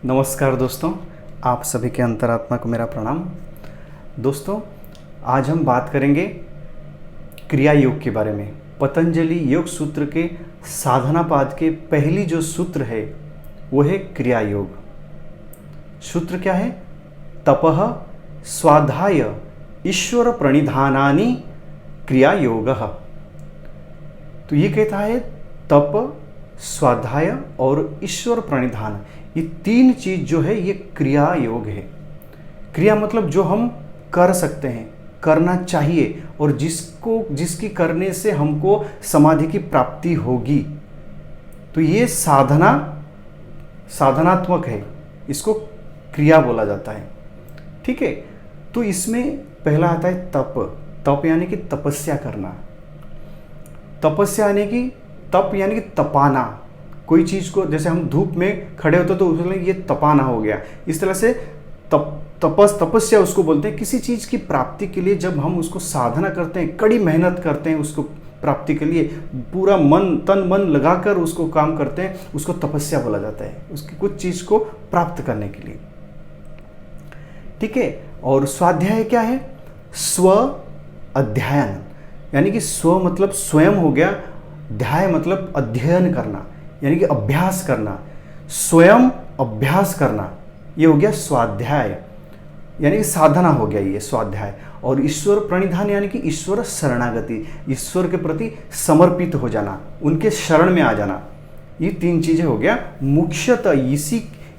नमस्कार दोस्तों, आप सभी के अंतरात्मा को मेरा प्रणाम। दोस्तों, आज हम बात करेंगे क्रिया योग के बारे में। पतंजलि योग सूत्र के साधना पाद के पहली जो सूत्र है वो है क्रिया योग। सूत्र क्या है? तपः स्वाध्याय ईश्वर प्रणिधानानि क्रिया योगः। तो ये कहता है तप, स्वाध्याय और ईश्वर प्रणिधान, ये तीन चीज जो है ये क्रिया योग है। क्रिया मतलब जो हम कर सकते हैं, करना चाहिए और जिसकी करने से हमको समाधि की प्राप्ति होगी। तो ये साधनात्मक है, इसको क्रिया बोला जाता है। ठीक है, तो इसमें पहला आता है तप। तप यानी कि तपस्या करना। तपस्या यानी कि तपाना। कोई चीज़ को, जैसे हम धूप में खड़े होते तो उसमें ये तपाना हो गया। इस तरह से तपस्या उसको बोलते हैं। किसी चीज़ की प्राप्ति के लिए जब हम उसको साधना करते हैं, कड़ी मेहनत करते हैं उसको प्राप्ति के लिए, पूरा तन मन लगाकर उसको काम करते हैं, उसको तपस्या बोला जाता है, उसकी कुछ चीज़ को प्राप्त करने के लिए। ठीक है। और स्वाध्याय क्या है? स्व अध्ययन, यानी कि स्व मतलब स्वयं हो गया, ध्याय मतलब अध्ययन करना, यानी कि अभ्यास करना, स्वयं अभ्यास करना, ये हो गया स्वाध्याय, यानी कि साधना हो गया ये स्वाध्याय। और ईश्वर प्रणिधान यानी कि ईश्वर शरणागति, ईश्वर के प्रति समर्पित हो जाना, उनके शरण में आ जाना। ये तीन चीजें हो गया मुख्यतः।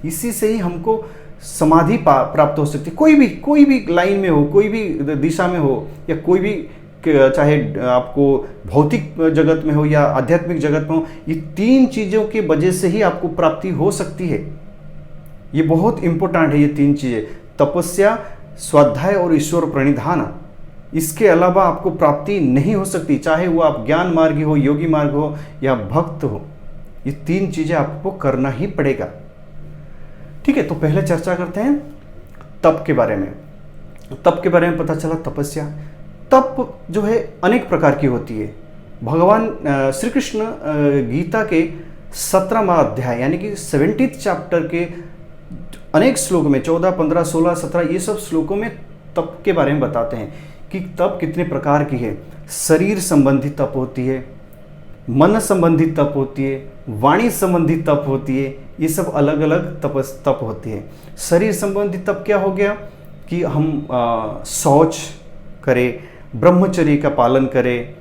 इसी से ही हमको समाधि प्राप्त हो सकती है। कोई भी लाइन में हो, कोई भी दिशा में हो, या कोई भी, चाहे आपको भौतिक जगत में हो या आध्यात्मिक जगत में हो, ये तीन चीज़ों की वजह से ही आपको प्राप्ति हो सकती है। ये बहुत इंपॉर्टेंट है, ये तीन चीज़ें, तपस्या, स्वाध्याय और ईश्वर प्रणिधान। इसके अलावा आपको प्राप्ति नहीं हो सकती, चाहे वो आप ज्ञान मार्गी हो, योगी मार्ग हो या भक्त हो। ये तीन चीज़ें आपको करना ही पड़ेगा। ठीक है, तो पहले चर्चा करते हैं तप के बारे में। तप के बारे में पता चला, तपस्या। तप जो है अनेक प्रकार की होती है। भगवान श्री कृष्ण गीता के 17वां अध्याय यानी कि 70th चैप्टर के अनेक श्लोकों में, 14, 15, 16, 17, ये सब श्लोकों में तप के बारे में बताते हैं कि तप कितने प्रकार की है। शरीर संबंधी तप होती है, मन संबंधी तप होती है, वाणी संबंधी तप होती है। ये सब अलग अलग तप होती है। शरीर संबंधी तप क्या हो गया कि हम शौच करें, ब्रह्मचर्य का पालन करें,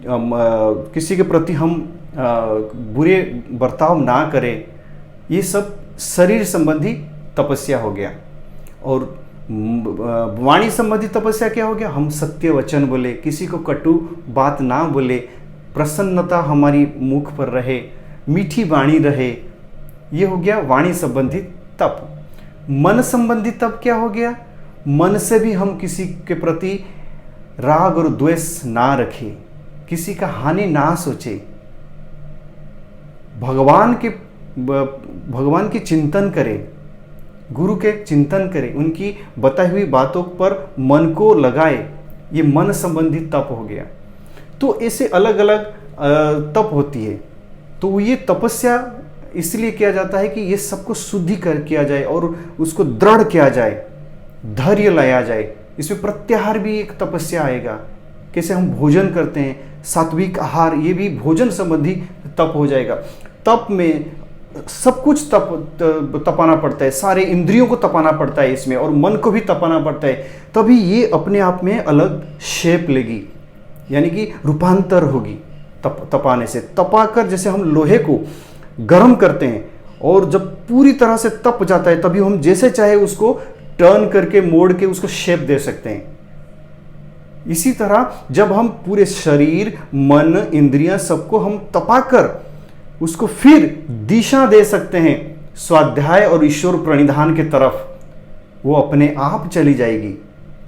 किसी के प्रति हम बुरे बर्ताव ना करें, ये सब शरीर संबंधी तपस्या हो गया। और वाणी संबंधी तपस्या क्या हो गया? हम सत्य वचन बोले, किसी को कटु बात ना बोले, प्रसन्नता हमारी मुख पर रहे, मीठी वाणी रहे, ये हो गया वाणी संबंधी तप। मन संबंधी तप क्या हो गया? मन से भी हम किसी के प्रति राग और द्वेष ना रखें, किसी का हानि ना सोचे, भगवान के चिंतन करें, गुरु के चिंतन करें, उनकी बताई हुई बातों पर मन को लगाए। ये मन संबंधी तप हो गया। तो ऐसे अलग अलग तप होती है। तो ये तपस्या इसलिए किया जाता है कि ये सबको शुद्धिकर किया जाए और उसको दृढ़ किया जाए, धैर्य लाया जाए। इसमें प्रत्याहार भी एक तपस्या आएगा। कैसे हम भोजन करते हैं, सात्विक आहार, ये भी भोजन संबंधी तप हो जाएगा। तप में सब कुछ तपाना पड़ता है, सारे इंद्रियों को तपाना पड़ता है इसमें, और मन को भी तपाना पड़ता है। तभी ये अपने आप में अलग शेप लेगी, यानी कि रूपांतर होगी तपाने से। तपाकर जैसे हम लोहे को गर्म करते हैं और जब पूरी तरह से तप जाता है, तभी हम जैसे चाहे उसको टर्न करके, मोड़ के उसको शेप दे सकते हैं। इसी तरह जब हम पूरे शरीर, मन, इंद्रियां सबको हम तपाकर उसको फिर दिशा दे सकते हैं स्वाध्याय और ईश्वर प्रणिधान के तरफ, वो अपने आप चली जाएगी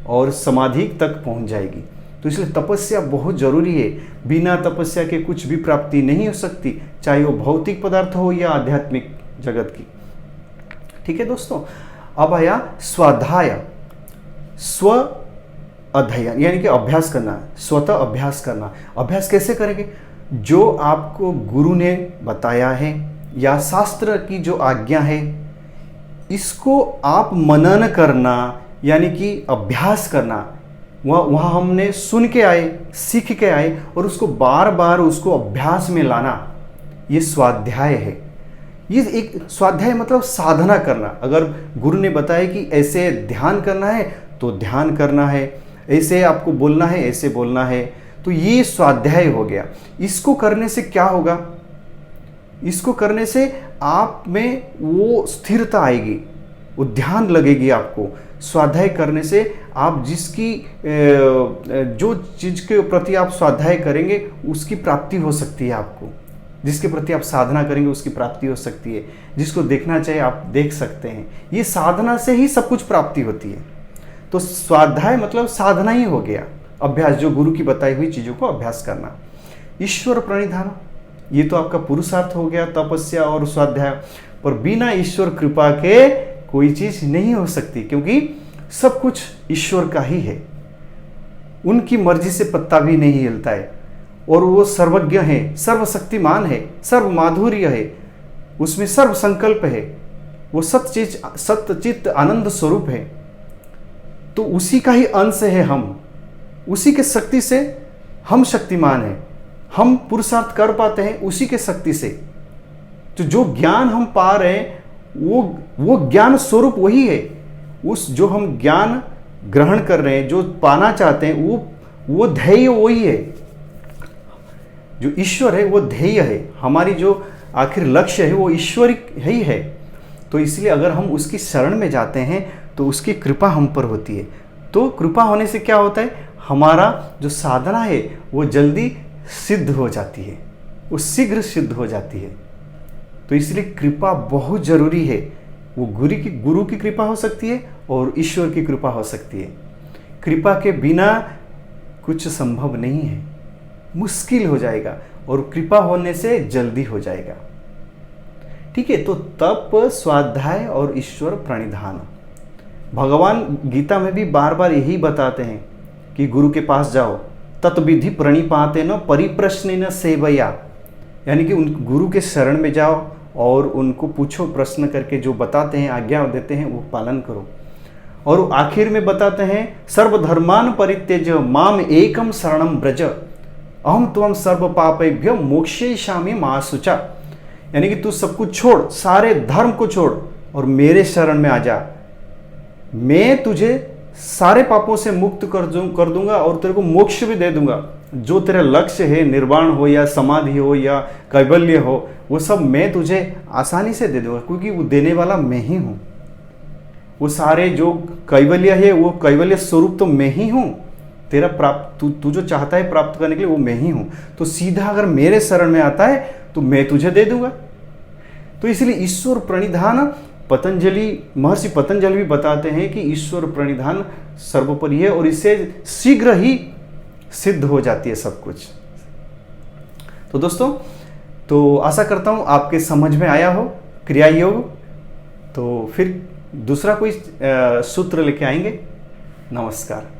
और समाधि तक पहुंच जाएगी। तो इसलिए तपस्या बहुत जरूरी है। बिना तपस्या के कुछ भी प्राप्ति नहीं हो सकती, चाहे वो भौतिक पदार्थ हो या आध्यात्मिक जगत की। ठीक है दोस्तों, अब आया स्वाध्याय। स्व अध्ययन यानी कि अभ्यास करना, स्वतः अभ्यास करना। अभ्यास कैसे करेंगे? जो आपको गुरु ने बताया है या शास्त्र की जो आज्ञा है इसको आप मनन करना यानी कि अभ्यास करना, वहाँ हमने सुन के आए, सीख के आए और उसको बार बार उसको अभ्यास में लाना, ये स्वाध्याय है। ये एक स्वाध्याय मतलब साधना करना। अगर गुरु ने बताया कि ऐसे ध्यान करना है तो ध्यान करना है, ऐसे आपको बोलना है, ऐसे बोलना है, तो ये स्वाध्याय हो गया। इसको करने से क्या होगा? इसको करने से आप में वो स्थिरता आएगी, वो ध्यान लगेगी आपको। स्वाध्याय करने से आप जिसकी जो चीज़ के प्रति आप स्वाध्याय करेंगे उसकी प्राप्ति हो सकती है आपको, जिसके प्रति आप साधना करेंगे उसकी प्राप्ति हो सकती है, जिसको देखना चाहिए आप देख सकते हैं। ये साधना से ही सब कुछ प्राप्ति होती है। तो स्वाध्याय मतलब साधना ही हो गया, अभ्यास, जो गुरु की बताई हुई चीज़ों को अभ्यास करना। ईश्वर प्रणिधान, ये तो आपका पुरुषार्थ हो गया, तपस्या और स्वाध्याय। पर बिना ईश्वर कृपा के कोई चीज़ नहीं हो सकती, क्योंकि सब कुछ ईश्वर का ही है। उनकी मर्जी से पत्ता भी नहीं हिलता है और वो सर्वज्ञ है, सर्वशक्तिमान है, सर्व माधुर्य है, उसमें सर्व संकल्प है, वो सत्यचित आनंद स्वरूप है। तो उसी का ही अंश है हम, उसी के शक्ति से हम शक्तिमान हैं, हम पुरुषार्थ कर पाते हैं उसी के शक्ति से। तो जो ज्ञान हम पा रहे हैं वो ज्ञान स्वरूप वही है। उस जो हम ज्ञान ग्रहण कर रहे हैं, जो पाना चाहते हैं, वो ध्येय वही है। जो ईश्वर है वो ध्येय है, हमारी जो आखिर लक्ष्य है वो ईश्वरिक ही है। तो इसलिए अगर हम उसकी शरण में जाते हैं तो उसकी कृपा हम पर होती है। तो कृपा होने से क्या होता है? हमारा जो साधना है वो जल्दी सिद्ध हो जाती है, वो शीघ्र सिद्ध हो जाती है। तो इसलिए कृपा बहुत जरूरी है। वो गुरु की कृपा हो सकती है और ईश्वर की कृपा हो सकती है। कृपा के बिना कुछ संभव नहीं है, मुश्किल हो जाएगा, और कृपा होने से जल्दी हो जाएगा। ठीक है, तो तप, स्वाध्याय और ईश्वर प्रणिधान, भगवान गीता में भी बार बार यही बताते हैं कि गुरु के पास जाओ, तत्विधि प्रणिपाते न परिप्रश्न न सेवया, यानी कि उन गुरु के शरण में जाओ और उनको पूछो, प्रश्न करके जो बताते हैं, आज्ञा देते हैं, वो पालन करो। और आखिर में बताते हैं सर्वधर्मान परित्यज माम एकम शरणम ब्रज अहम त्वं सर्व पापेभ्यो मोक्षयिष्यामि मा शुचा, यानी कि तू सब कुछ छोड़, सारे धर्म को छोड़ और मेरे शरण में आ जा। मैं तुझे सारे पापों से मुक्त कर दूंगा और तेरे को मोक्ष भी दे दूंगा। जो तेरा लक्ष्य है, निर्वाण हो या समाधि हो या कैवल्य हो, वो सब मैं तुझे आसानी से दे दूंगा, क्योंकि वो देने वाला मैं ही हूँ। वो सारे जो कैवल्य है वो कैवल्य स्वरूप तो मैं ही हूँ। तेरा प्राप्त तू जो चाहता है प्राप्त करने के लिए वो मैं ही हूँ। तो सीधा अगर मेरे शरण में आता है तो मैं तुझे दे दूंगा। तो इसलिए ईश्वर प्रणिधान, महर्षि पतंजलि भी बताते हैं कि ईश्वर प्रणिधान सर्वोपरि है और इससे शीघ्र ही सिद्ध हो जाती है सब कुछ। तो दोस्तों, तो आशा करता हूँ आपके समझ में आया हो क्रिया योग। तो फिर दूसरा कोई सूत्र लेके आएंगे। नमस्कार।